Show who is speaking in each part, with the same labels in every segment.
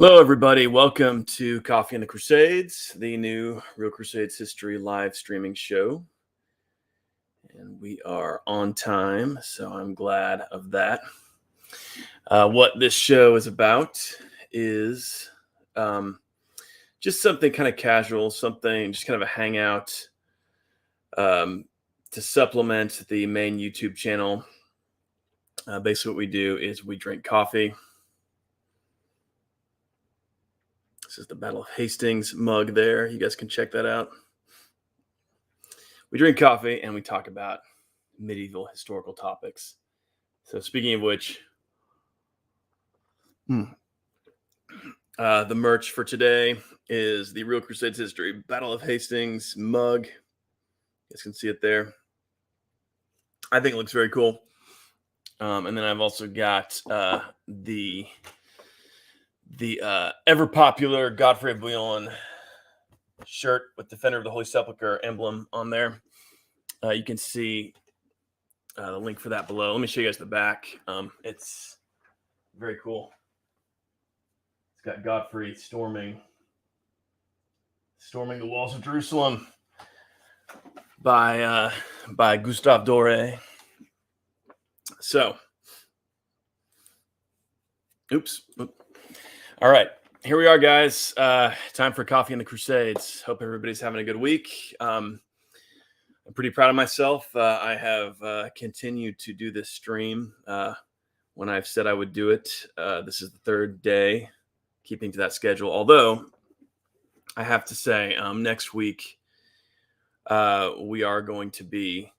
Speaker 1: Hello, everybody. Welcome to Coffee and the Crusades, the new Real Crusades history live streaming show. And we are on time, so I'm glad of that. What this show is about is just something kind of casual, something just kind of a hangout to supplement the main YouTube channel. Basically, what we do is we drink coffee. This is the Battle of Hastings mug there. You guys can check that out. We drink coffee and we talk about medieval historical topics. So speaking of which, the merch for today is the Real Crusades History Battle of Hastings mug. You guys can see it there. I think it looks very cool. And then I've also got the ever popular Godfrey of Bouillon shirt with Defender of the Holy Sepulchre emblem on there. You can see the link for that below. Let me show you guys the back. It's very cool. It's got Godfrey storming the walls of Jerusalem by Gustave Doré. So, oops. All right, here we are, guys. Time for Coffee and the Crusades. Hope everybody's having a good week. I'm pretty proud of myself. I have continued to do this stream when I've said I would do it. This is the third day, keeping to that schedule. Although I have to say, next week we are going to be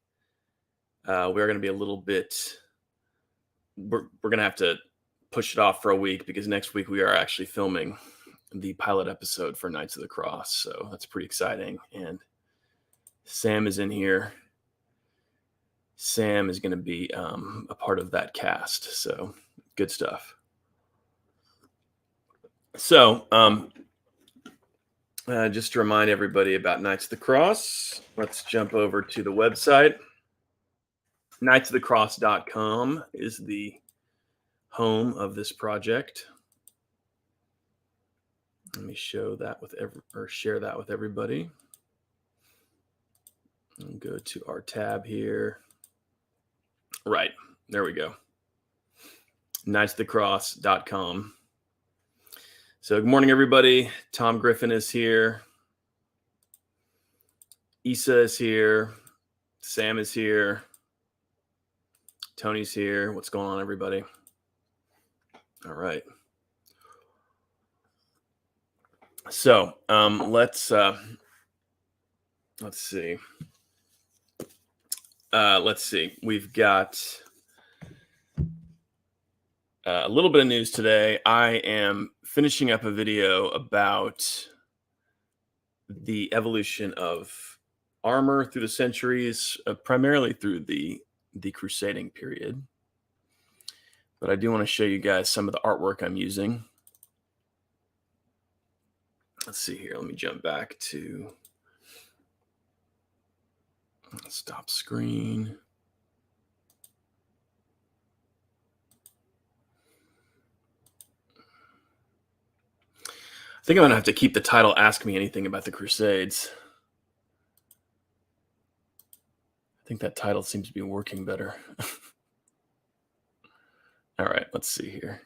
Speaker 1: a little bit. We're going to have to push it off for a week because next week we are actually filming the pilot episode for Knights of the Cross. So that's pretty exciting. And Sam is in here. Sam is going to be a part of that cast. So good stuff. So just to remind everybody about Knights of the Cross, let's jump over to the website. knightsofthecross.com is the home of this project. Let me show that share that with everybody. And go to our tab here. Right, there we go. knightsofthecross.com. So good morning, everybody. Tom Griffin is here. Issa is here. Sam is here. Tony's here. What's going on, everybody? All right. So let's see. Let's see. We've got a little bit of news today. I am finishing up a video about the evolution of armor through the centuries, primarily through the Crusading period. But I do want to show you guys some of the artwork I'm using. Let's see here. Let me jump back to stop screen. I think I'm going to have to keep the title Ask Me Anything About the Crusades. I think that title seems to be working better. All right, let's see here.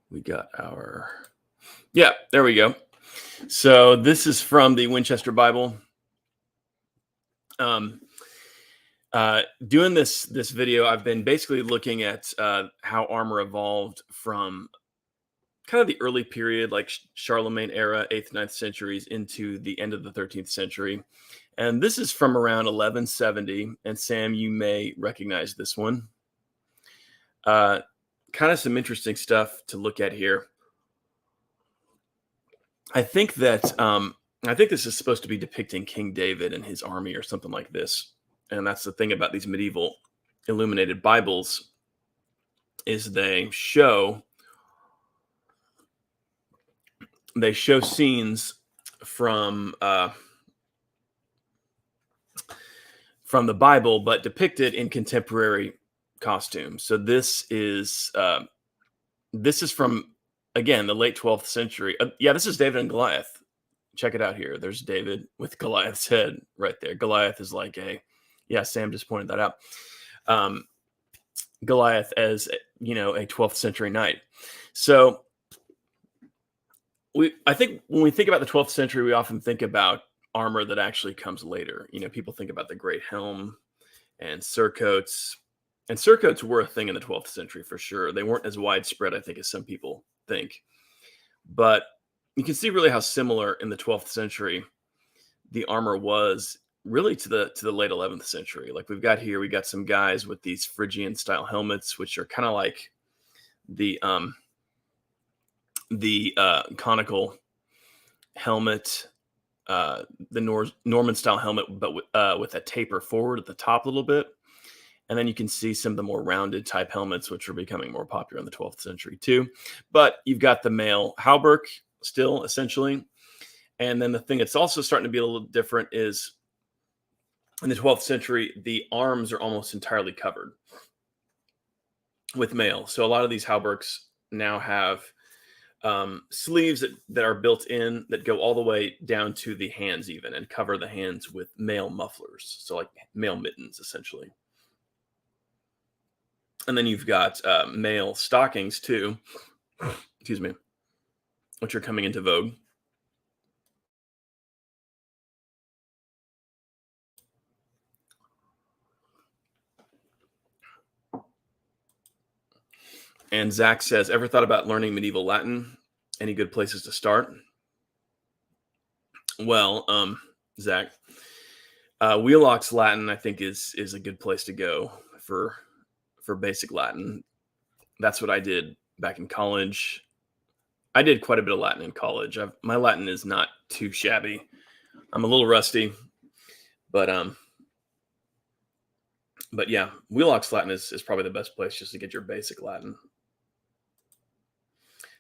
Speaker 1: We got yeah, there we go. So this is from the Winchester Bible. Doing this video, I've been basically looking at how armor evolved from kind of the early period, like Charlemagne era, 8th, 9th centuries, into the end of the 13th century. And this is from around 1170. And Sam, you may recognize this one. Kind of some interesting stuff to look at here. I think this is supposed to be depicting King David and his army or something like this. And that's the thing about these medieval illuminated Bibles is they show scenes from the Bible, but depicted in contemporary costumes. So this is from again, the late 12th century. Yeah, this is David and Goliath. Check it out here. There's David with Goliath's head right there. Goliath is like yeah, Sam just pointed that out. Goliath as, a 12th century knight. So I think when we think about the 12th century, we often think about armor that actually comes later. People think about the great helm and surcoats. And surcoats were a thing in the 12th century for sure. They weren't as widespread, I think, as some people think. But you can see really how similar in the 12th century the armor was really to the late 11th century. Like we got some guys with these Phrygian style helmets, which are kind of like the conical helmet, the Norman style helmet, but with a taper forward at the top a little bit. And then you can see some of the more rounded type helmets, which are becoming more popular in the 12th century too. But you've got the male hauberk still, essentially. And then the thing that's also starting to be a little different is in the 12th century, the arms are almost entirely covered with mail. So a lot of these hauberks now have sleeves that are built in that go all the way down to the hands even and cover the hands with mail mufflers. So like mail mittens, essentially. And then you've got mail stockings too, excuse me, which are coming into vogue. And Zach says, ever thought about learning medieval Latin? Any good places to start? Well, Zach, Wheelock's Latin, I think, is a good place to go for basic Latin. That's what I did back in college. I did quite a bit of Latin in college. My Latin is not too shabby. I'm a little rusty, but yeah, Wheelock's Latin is probably the best place just to get your basic Latin.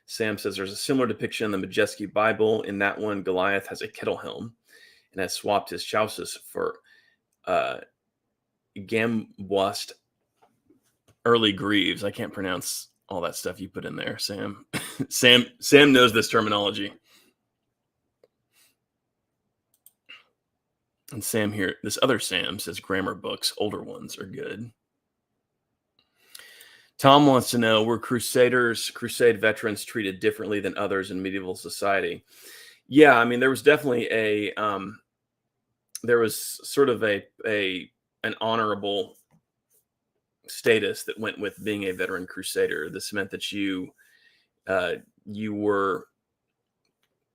Speaker 1: Sam says there's a similar depiction in the Majeski Bible. In that one, Goliath has a kettle helm and has swapped his chausis for gamboist early greaves. I can't pronounce all that stuff you put in there, Sam. Sam knows this terminology. And Sam here, this other Sam says grammar books, older ones are good. Tom wants to know, were Crusade veterans treated differently than others in medieval society? Yeah, I mean, there was definitely there was sort of an honorable status that went with being a veteran Crusader. This meant that you were,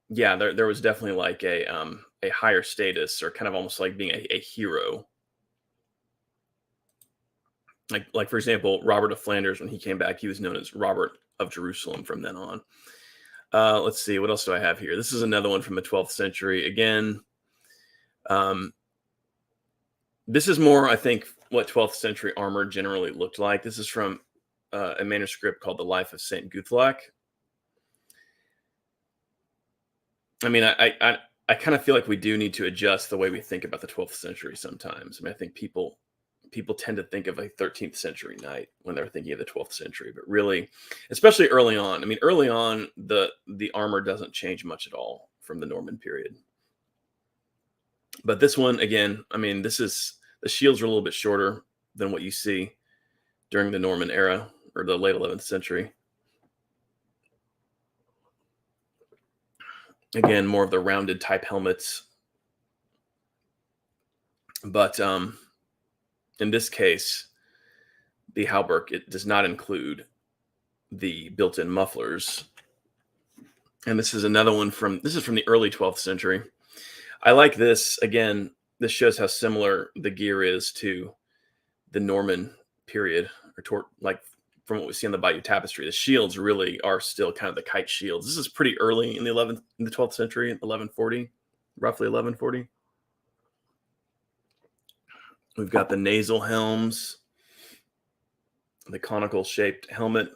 Speaker 1: yeah, there was definitely like a higher status, or kind of almost like being a hero. Like for example, Robert of Flanders, when he came back, he was known as Robert of Jerusalem from then on. Let's see, what else do I have here? This is another one from the 12th century. Again, this is more, I think, what 12th century armor generally looked like. This is from a manuscript called The Life of Saint Guthlac. I mean, I kind of feel like we do need to adjust the way we think about the 12th century sometimes. I mean, I think people tend to think of a 13th century knight when they're thinking of the 12th century, but really, especially early on, I mean, early on, the armor doesn't change much at all from the Norman period. But this one, again, I mean, the shields are a little bit shorter than what you see during the Norman era or the late 11th century. Again, more of the rounded type helmets. But in this case, the hauberk, it does not include the built-in mufflers. And this is another one from the early 12th century. I like this. Again, this shows how similar the gear is to the Norman period, or like from what we see on the Bayeux Tapestry. The shields really are still kind of the kite shields. This is pretty early in the 12th century, 1140, roughly 1140. We've got the nasal helms, the conical shaped helmet.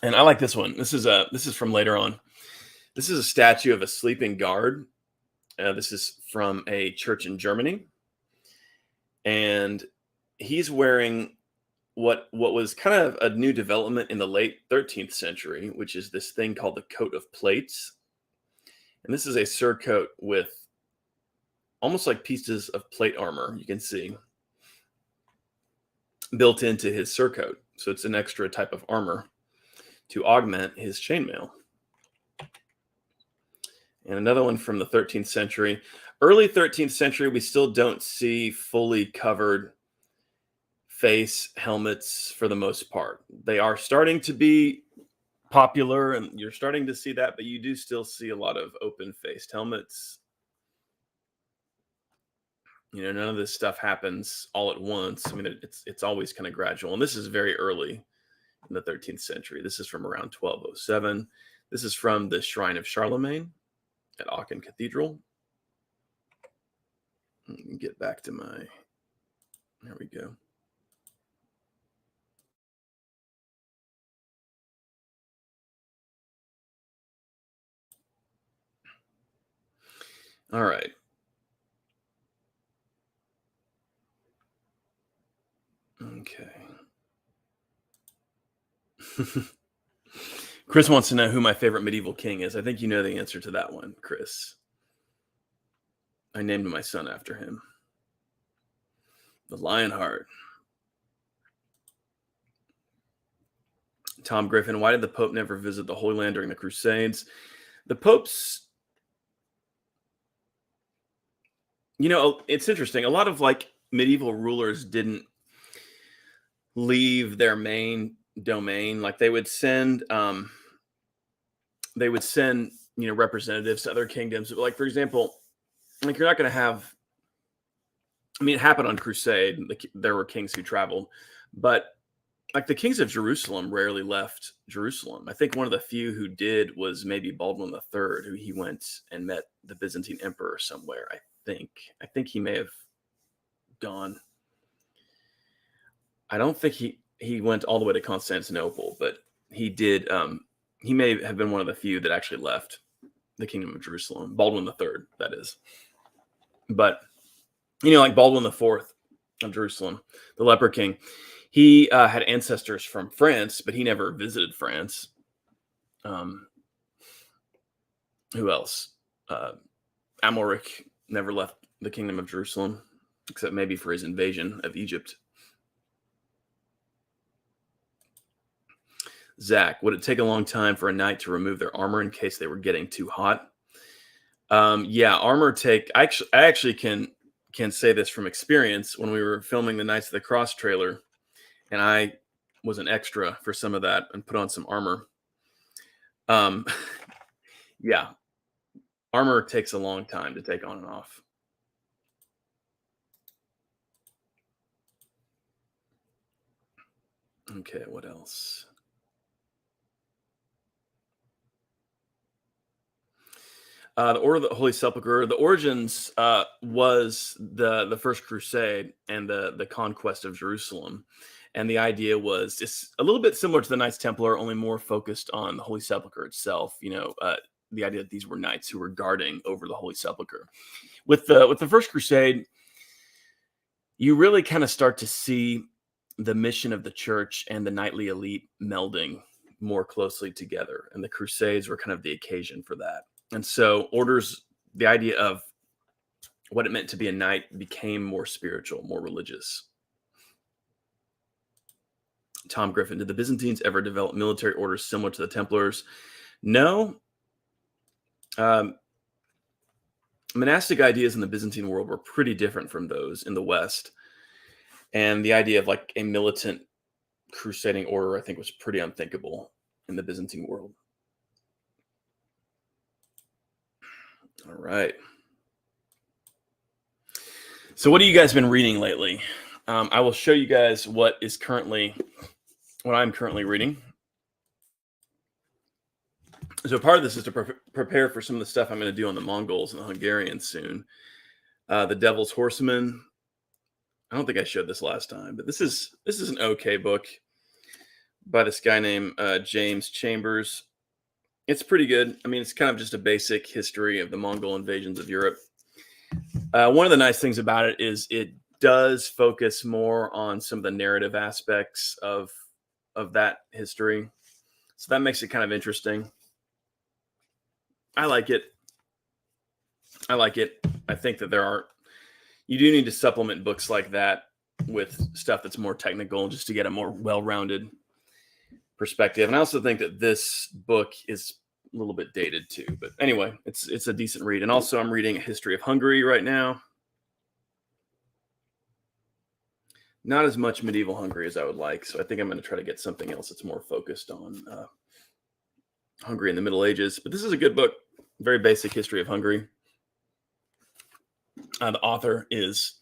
Speaker 1: And I like this one. This is from later on. This is a statue of a sleeping guard. This is from a church in Germany. And he's wearing what was kind of a new development in the late 13th century, which is this thing called the coat of plates. And this is a surcoat with almost like pieces of plate armor, you can see, built into his surcoat. So it's an extra type of armor to augment his chainmail. And another one from the 13th century. Early 13th century, we still don't see fully covered face helmets for the most part. They are starting to be popular, and you're starting to see that, but you do still see a lot of open-faced helmets. You know, none of this stuff happens all at once. I mean, it's always kind of gradual. And this is very early in the 13th century. This is from around 1207. This is from the Shrine of Charlemagne at Aachen Cathedral. Let me get back to my, there we go. All right. Okay. Chris wants to know who my favorite medieval king is. I think you know the answer to that one, Chris. I named my son after him. The Lionheart. Tom Griffin, why did the Pope never visit the Holy Land during the Crusades? The popes, you know, it's interesting. A lot of like medieval rulers didn't leave their main domain. Like they would send representatives to other kingdoms. Like, for example, like you're not going to have, I mean, it happened on Crusade. There were kings who traveled, but like the kings of Jerusalem rarely left Jerusalem. I think one of the few who did was maybe Baldwin III, who he went and met the Byzantine emperor somewhere. I think he may have gone. I don't think he went all the way to Constantinople, but he did. He may have been one of the few that actually left the kingdom of Jerusalem. Baldwin III, that is. But you know, like Baldwin IV of Jerusalem, the leper king. He had ancestors from France, but he never visited France. Who else? Amalric never left the kingdom of Jerusalem, except maybe for his invasion of Egypt. Zach, would it take a long time for a knight to remove their armor in case they were getting too hot? Yeah, armor take. I actually can say this from experience. When we were filming the Knights of the Cross trailer, and I was an extra for some of that and put on some armor. Yeah, armor takes a long time to take on and off. Okay, what else? The Order of the Holy Sepulchre. The origins was the First Crusade and the conquest of Jerusalem. And the idea was just a little bit similar to the Knights Templar, only more focused on the Holy Sepulchre itself. You know, the idea that these were knights who were guarding over the Holy Sepulchre. With the First Crusade, you really kind of start to see the mission of the church and the knightly elite melding more closely together. And the Crusades were kind of the occasion for that. And so orders, the idea of what it meant to be a knight became more spiritual, more religious. Tom Griffin, did the Byzantines ever develop military orders similar to the Templars? No. Monastic ideas in the Byzantine world were pretty different from those in the West. And the idea of like a militant crusading order, I think, was pretty unthinkable in the Byzantine world. All right. So what have you guys been reading lately? I will show you guys what I'm currently reading. So part of this is to prepare for some of the stuff I'm going to do on the Mongols and the Hungarians soon. The Devil's Horseman. I don't think I showed this last time, but this is an okay book by this guy named James Chambers. It's pretty good. I mean, it's kind of just a basic history of the Mongol invasions of Europe. One of the nice things about it is it does focus more on some of the narrative aspects of that history. So that makes it kind of interesting. I like it. I like it. I think that you do need to supplement books like that with stuff that's more technical just to get a more well-rounded perspective. And I also think that this book is a little bit dated too. But anyway, it's a decent read. And also I'm reading A History of Hungary right now. Not as much medieval Hungary as I would like. So I think I'm going to try to get something else that's more focused on Hungary in the Middle Ages. But this is a good book. Very basic history of Hungary. The author is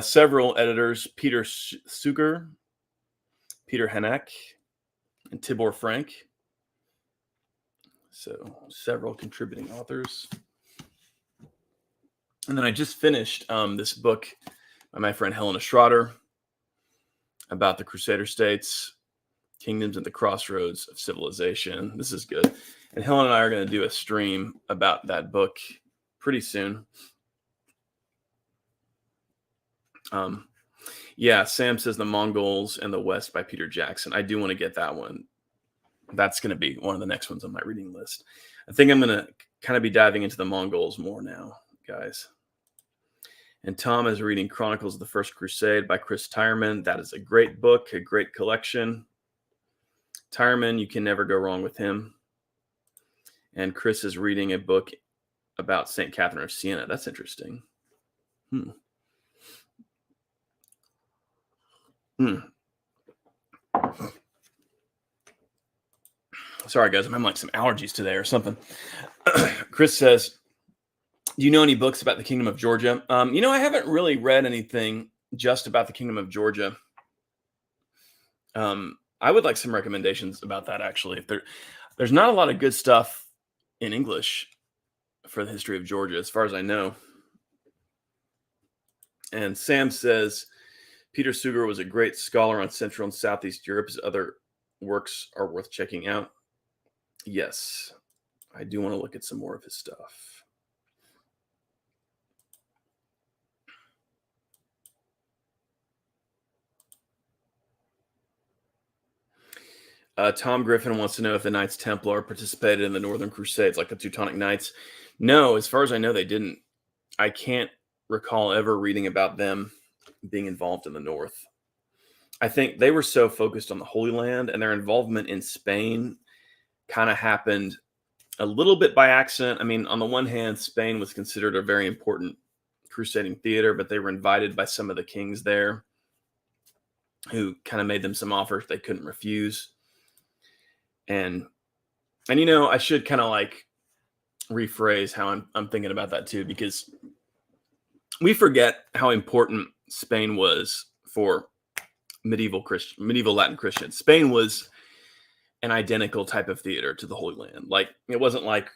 Speaker 1: several editors, Peter Suger, Peter Hanek, and Tibor Frank. So several contributing authors. And then I just finished this book by my friend Helena Schroeder about the Crusader states, kingdoms at the crossroads of civilization. This is good. And Helen and I are going to do a stream about that book pretty soon. Yeah, Sam says The Mongols and the West by Peter Jackson. I do want to get that one. That's going to be one of the next ones on my reading list. I think I'm going to kind of be diving into the Mongols more now, guys. And Tom is reading Chronicles of the First Crusade by Chris Tyerman. That is a great book, a great collection. Tyerman, you can never go wrong with him. And Chris is reading a book about St. Catherine of Siena. That's interesting. Sorry, guys. I'm having like some allergies today or something. Chris says, do you know any books about the Kingdom of Georgia? I haven't really read anything just about the Kingdom of Georgia. I would like some recommendations about that, actually. There's not a lot of good stuff in English for the history of Georgia, as far as I know. And Sam says, Peter Suger was a great scholar on Central and Southeast Europe. His other works are worth checking out. Yes, I do want to look at some more of his stuff. Tom Griffin wants to know if the Knights Templar participated in the Northern Crusades like the Teutonic Knights. No, as far as I know, they didn't. I can't recall ever reading about them being involved in the North. I think they were so focused on the Holy Land, and their involvement in Spain kind of happened a little bit by accident. I mean, on the one hand, Spain was considered a very important crusading theater, but they were invited by some of the kings there who kind of made them some offers they couldn't refuse. And I should kind of like rephrase how I'm thinking about that too, because we forget how important Spain was for medieval Latin Christians. Spain was an identical type of theater to the Holy Land. Like, it wasn't like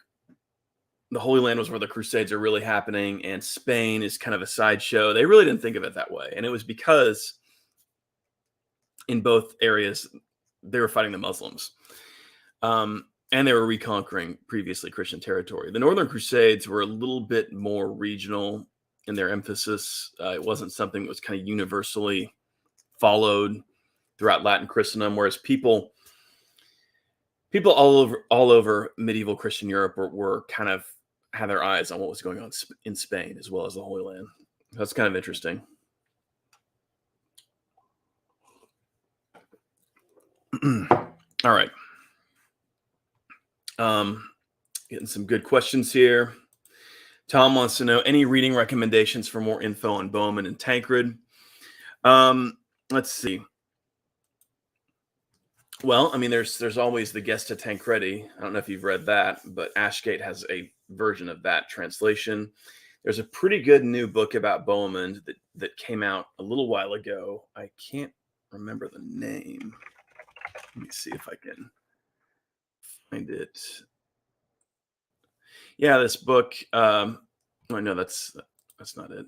Speaker 1: the Holy Land was where the Crusades are really happening and Spain is kind of a sideshow. They really didn't think of it that way. And it was because in both areas, they were fighting the Muslims. And they were reconquering previously Christian territory. The Northern Crusades were a little bit more regional in their emphasis. It wasn't something that was kind of universally followed throughout Latin Christendom, whereas people all over medieval Christian Europe were kind of had their eyes on what was going on in Spain as well as the Holy Land. That's kind of interesting. All right. Getting some good questions here. Tom wants to know any reading recommendations for more info on Bohemund and Tancred. Let's see. Well, I mean, there's always the Gesta Tancredi. I don't know if you've read that, but Ashgate has a version of that translation. There's a pretty good new book about Bohemund that came out a little while ago. I can't remember the name. Let me see if I can find it. Yeah, this book. Oh no, that's not it.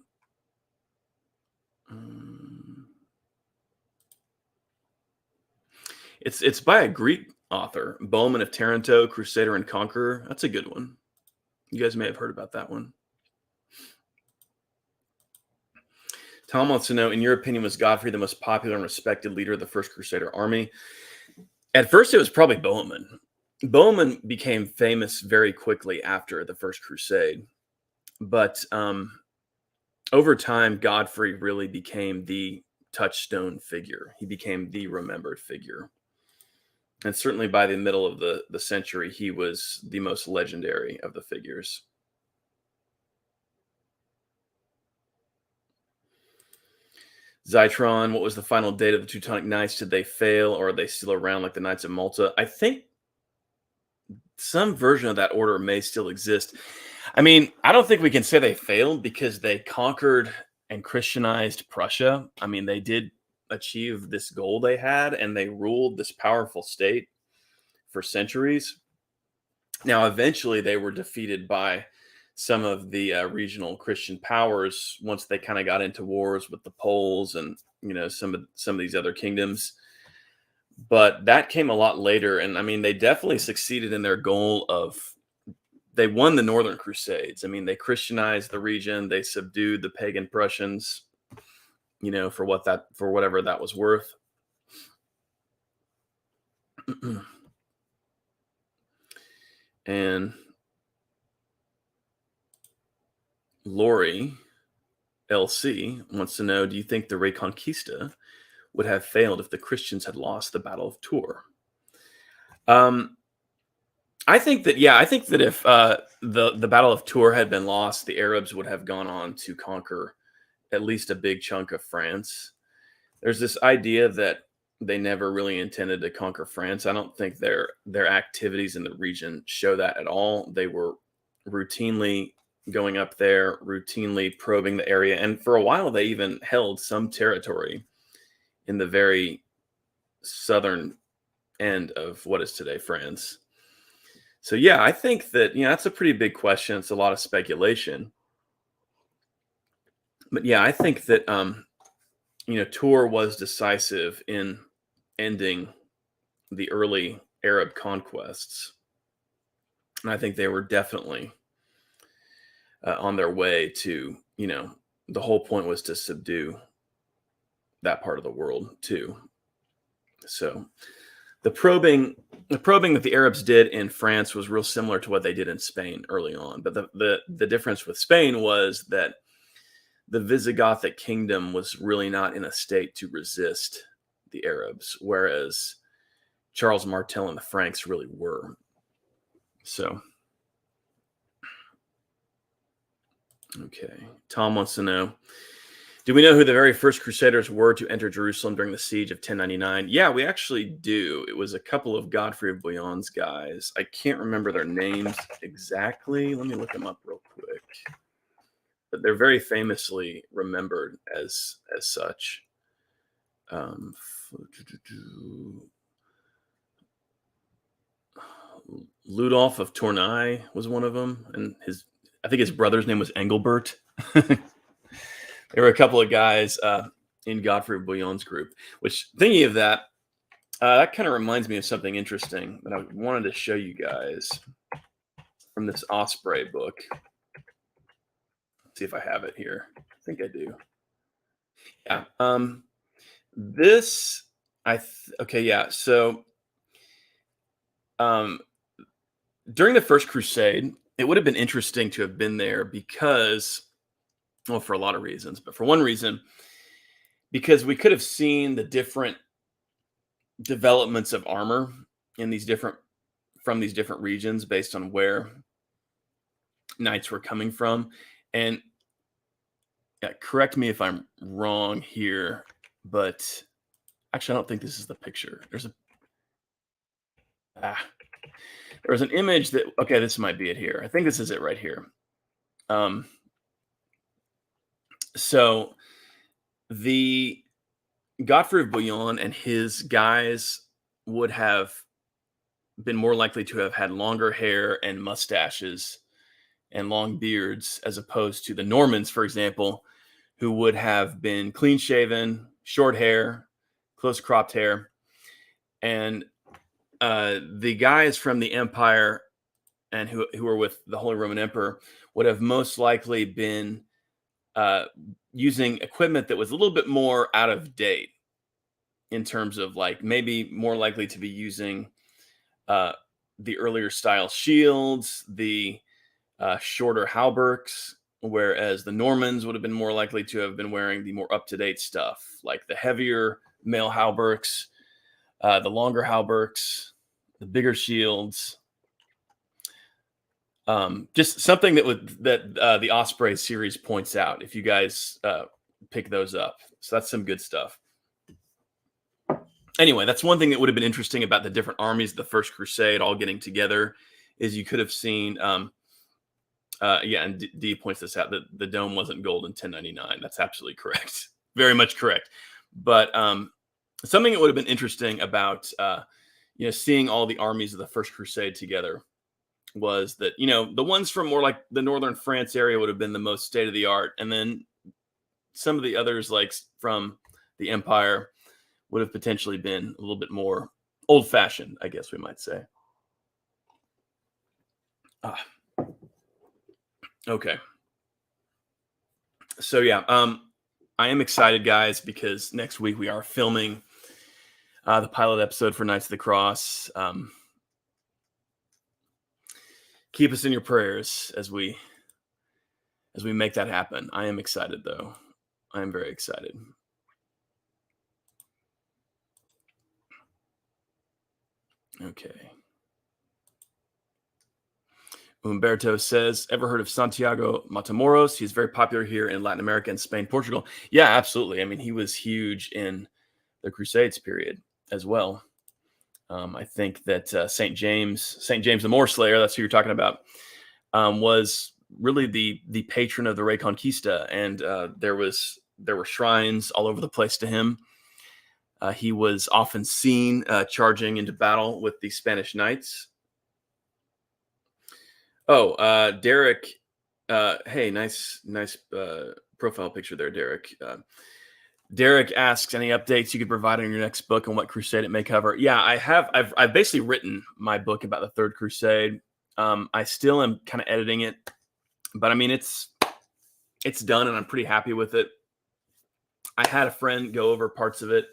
Speaker 1: It's by a Greek author, Bohemund of Taranto, Crusader and Conqueror. That's a good one. You guys may have heard about that one. Tom wants to know, in your opinion, was Godfrey the most popular and respected leader of the First Crusader army? At first, it was probably Bohemund. Bohemund became famous very quickly after the First Crusade, but over time, Godfrey really became the touchstone figure. He became the remembered figure. And certainly by the middle of the century, he was the most legendary of the figures. Zytron, what was the final date of the Teutonic Knights? Did they fail, or are they still around like the Knights of Malta? I think some version of that order may still exist. I mean, I don't think we can say they failed because they conquered and Christianized Prussia. I mean, they did achieve this goal they had, and they ruled this powerful state for centuries. Now, eventually, they were defeated by some of the regional Christian powers once they kind of got into wars with the Poles and some of these other kingdoms. But that came a lot later, and I mean, they definitely succeeded in their goal of they won the Northern Crusades. I mean, they Christianized the region, they subdued the pagan Prussians, for whatever that was worth. And Lori LC wants to know, do you think the Reconquista would have failed if the Christians had lost the Battle of Tours? I think that if the Battle of Tours had been lost, the Arabs would have gone on to conquer at least a big chunk of France. There's this idea that they never really intended to conquer France. I don't think their activities in the region show that at all. They were routinely going up there, routinely probing the area, and for a while they even held some territory in the very southern end of what is today France. So yeah, I think that that's a pretty big question. It's a lot of speculation, but yeah, I think that Tours was decisive in ending the early Arab conquests, and I think they were definitely on their way to the whole point was to subdue that part of the world too. So the probing that the Arabs did in France was real similar to what they did in Spain early on. But the difference with Spain was that the Visigothic kingdom was really not in a state to resist the Arabs, whereas Charles Martel and the Franks really were. So, okay. Tom wants to know, do we know who the very first Crusaders were to enter Jerusalem during the siege of 1099? Yeah, we actually do. It was a couple of Godfrey of Bouillon's guys. I can't remember their names exactly. Let me look them up real quick. But they're very famously remembered as such. Ludolf of Tournai was one of them, and I think his brother's name was Engelbert. There were a couple of guys in Godfrey of Bouillon's group, which, thinking of that, that kind of reminds me of something interesting that I wanted to show you guys from this Osprey book. Let's see if I have it here. I think I do. Yeah. Okay, yeah. So during the First Crusade, it would have been interesting to have been there because, well, for a lot of reasons, but for one reason, because we could have seen the different developments of armor from these different regions based on where knights were coming from. And correct me if I'm wrong here, but actually, I don't think this is the picture. There was an image that, okay, this might be it here. I think this is it right here. So the Godfrey of Bouillon and his guys would have been more likely to have had longer hair and mustaches and long beards, as opposed to the Normans, for example, who would have been clean shaven, short hair, close cropped hair. And the guys from the Empire and who were with the Holy Roman Emperor would have most likely been using equipment that was a little bit more out of date in terms of like maybe more likely to be using uh, the earlier style shields, the shorter hauberks, whereas the Normans would have been more likely to have been wearing the more up to date stuff, like the heavier mail hauberks, the longer hauberks, the bigger shields. Just something that the Osprey series points out. If you guys pick those up, so that's some good stuff. Anyway, that's one thing that would have been interesting about the different armies of the First Crusade all getting together, is you could have seen. Yeah, and D points this out, that the dome wasn't gold in 1099. That's absolutely correct, very much correct. But something that would have been interesting about seeing all the armies of the First Crusade together was that, the ones from more like the northern France area would have been the most state of the art, and then some of the others, like from the Empire, would have potentially been a little bit more old fashioned, I guess we might say. Okay. So yeah, I am excited, guys, because next week we are filming the pilot episode for Knights of the Cross. Keep us in your prayers as we make that happen. I am excited, though. I am very excited. Okay. Umberto says, ever heard of Santiago Matamoros? He's very popular here in Latin America and Spain, Portugal. Yeah, absolutely. I mean, he was huge in the Crusades period as well. I think that St. James the Moorslayer, that's who you're talking about, was really the patron of the Reconquista, and there were shrines all over the place to him. He was often seen charging into battle with the Spanish knights. Oh, Derek. Hey, nice profile picture there, Derek. Derek asks, any updates you could provide on your next book and what crusade it may cover? Yeah, I have. I've basically written my book about the Third Crusade. I still am kind of editing it, but I mean, it's done, and I'm pretty happy with it. I had a friend go over parts of it,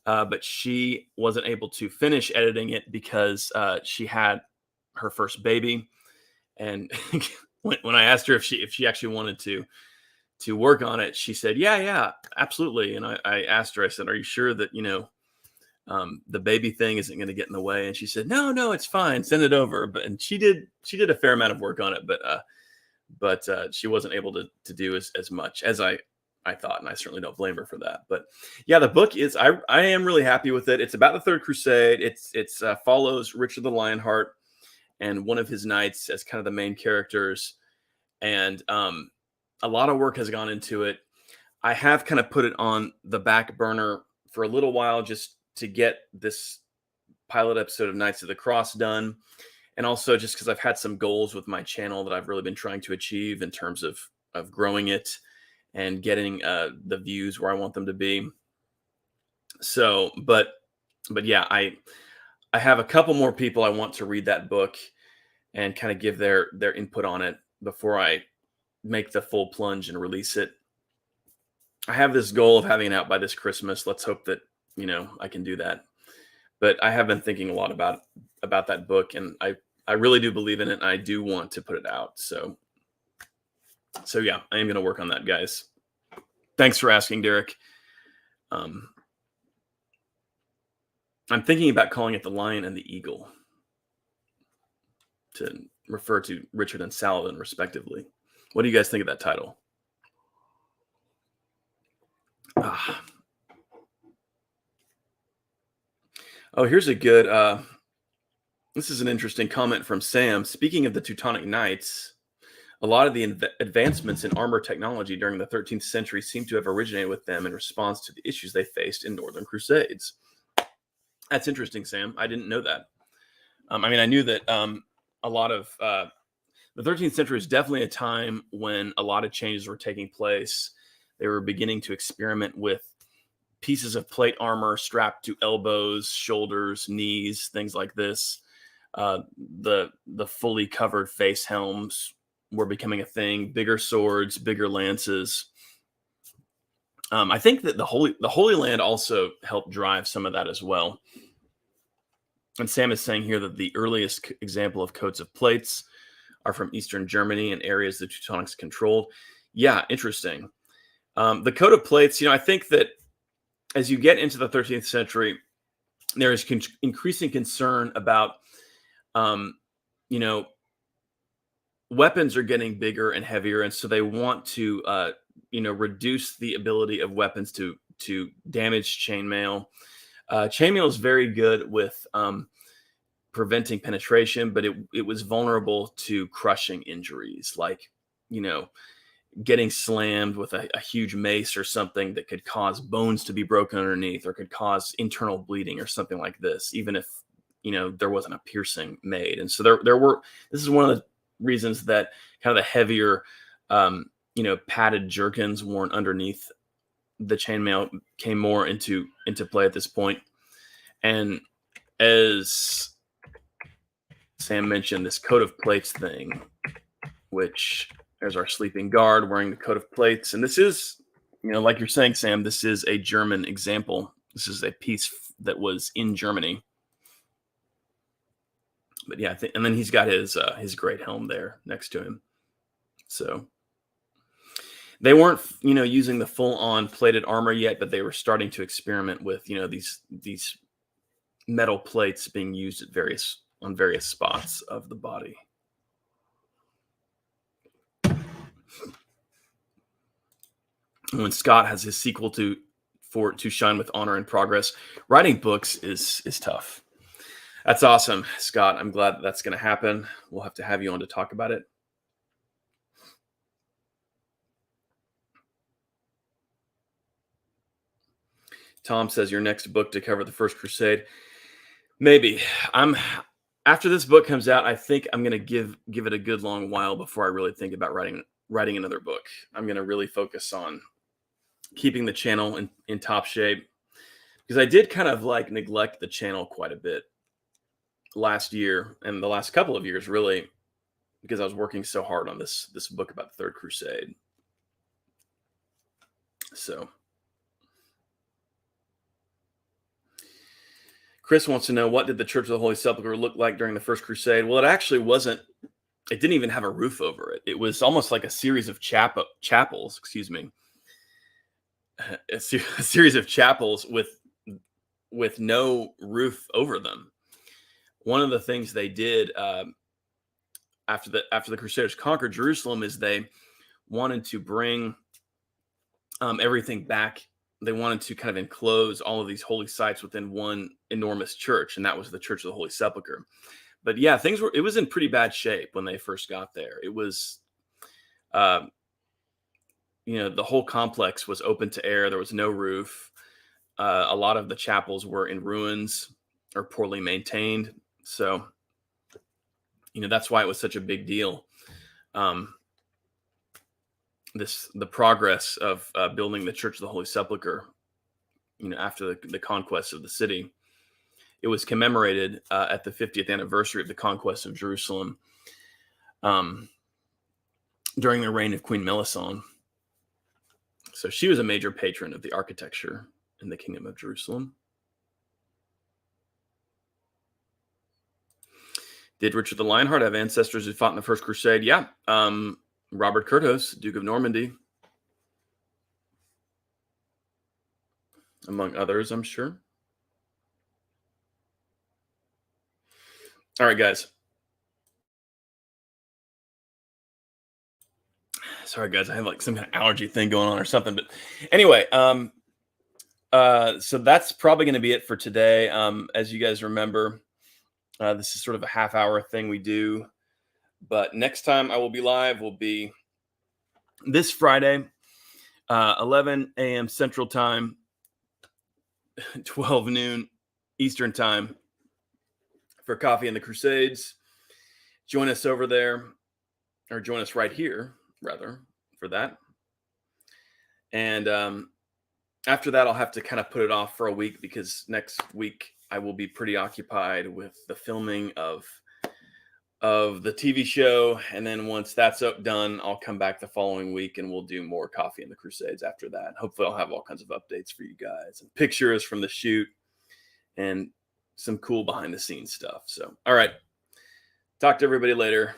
Speaker 1: but she wasn't able to finish editing it because she had her first baby, and when I asked her if she actually wanted to work on it, she said, yeah, absolutely. And I asked her, I said, are you sure that, the baby thing isn't going to get in the way? And she said, no, it's fine. Send it over. And she did a fair amount of work on it, but she wasn't able to do as much as I thought. And I certainly don't blame her for that. But yeah, the book is, I am really happy with it. It's about the Third Crusade. It's follows Richard the Lionheart and one of his knights as kind of the main characters. And, a lot of work has gone into it. I have kind of put it on the back burner for a little while just to get this pilot episode of Knights of the Cross done. And also just because I've had some goals with my channel that I've really been trying to achieve in terms of growing it and getting the views where I want them to be. So, but yeah, I have a couple more people I want to read that book and kind of give their input on it before I make the full plunge and release it. I have this goal of having it out by this Christmas. Let's hope that, I can do that. But I have been thinking a lot about that book, and I really do believe in it, and I do want to put it out. So yeah, I am going to work on that, guys. Thanks for asking, Derek. I'm thinking about calling it The Lion and the Eagle to refer to Richard and Saladin respectively. What do you guys think of that title? Oh, here's a good, this is an interesting comment from Sam. Speaking of the Teutonic Knights, a lot of the advancements in armor technology during the 13th century seem to have originated with them in response to the issues they faced in Northern Crusades. That's interesting, Sam. I didn't know that. I mean, I knew that a lot of the 13th century is definitely a time when a lot of changes were taking place. They were beginning to experiment with pieces of plate armor strapped to elbows, shoulders, knees, things like this. The fully covered face helms were becoming a thing. Bigger swords, bigger lances. I think that the Holy Land also helped drive some of that as well. And Sam is saying here that the earliest example of coats of plates are from Eastern Germany and areas the Teutonics controlled. Yeah, interesting. The coat of plates, I think that as you get into the 13th century, there is increasing concern about, um, you know, weapons are getting bigger and heavier, and so they want to, reduce the ability of weapons to damage chainmail. Chainmail is very good with preventing penetration, but it was vulnerable to crushing injuries, like you know getting slammed with a huge mace or something that could cause bones to be broken underneath, or could cause internal bleeding or something like this, even if there wasn't a piercing made. And so there were. This is one of the reasons that kind of the heavier, padded jerkins worn underneath the chainmail came more into play at this point. And as Sam mentioned, this coat of plates thing, which there's our sleeping guard wearing the coat of plates. And this is, like you're saying, Sam, this is a German example. This is a piece that was in Germany. But yeah, and then he's got his great helm there next to him. So they weren't, using the full-on plated armor yet, but they were starting to experiment with, these metal plates being used on various spots of the body. When Scott has his sequel to Shine with Honor and Progress, writing books is tough. That's awesome, Scott. I'm glad that's going to happen. We'll have to have you on to talk about it. Tom says your next book to cover the First Crusade. Maybe. After this book comes out, I think I'm going to give it a good long while before I really think about writing another book. I'm going to really focus on keeping the channel in top shape, because I did kind of neglect the channel quite a bit last year and the last couple of years, really, because I was working so hard on this book about the Third Crusade. So Chris wants to know, what did the Church of the Holy Sepulchre look like during the First Crusade? Well, it actually wasn't. It didn't even have a roof over it. It was almost like a series of chapels. Excuse me. A series of chapels with no roof over them. One of the things they did after the Crusaders conquered Jerusalem is they wanted to bring everything back. They wanted to kind of enclose all of these holy sites within one enormous church, and that was the Church of the Holy Sepulchre. But yeah, it was in pretty bad shape when they first got there. It was, the whole complex was open to air. There was no roof. A lot of the chapels were in ruins or poorly maintained. So, that's why it was such a big deal. The progress of building the Church of the Holy Sepulchre, after the conquest of the city, it was commemorated at the 50th anniversary of the conquest of Jerusalem, during the reign of Queen Melisande. So she was a major patron of the architecture in the Kingdom of Jerusalem. Did Richard the Lionheart have ancestors who fought in the First Crusade? Yeah. Robert Curthose, Duke of Normandy, among others, I'm sure. All right, guys. Sorry, guys. I have some kind of allergy thing going on or something. But anyway, so that's probably going to be it for today. As you guys remember, this is sort of a half-hour thing we do. But next time I will be live will be this Friday, 11 a.m. Central Time, 12 noon Eastern Time, for Coffee and the Crusades. Join us over there, or join us right here, rather, for that. And after that, I'll have to kind of put it off for a week, because next week I will be pretty occupied with the filming of of the TV show. And then once that's done, I'll come back the following week and we'll do more Coffee and the Crusades after that. Hopefully I'll have all kinds of updates for you guys and pictures from the shoot and some cool behind the scenes stuff. So, all right. Talk to everybody later.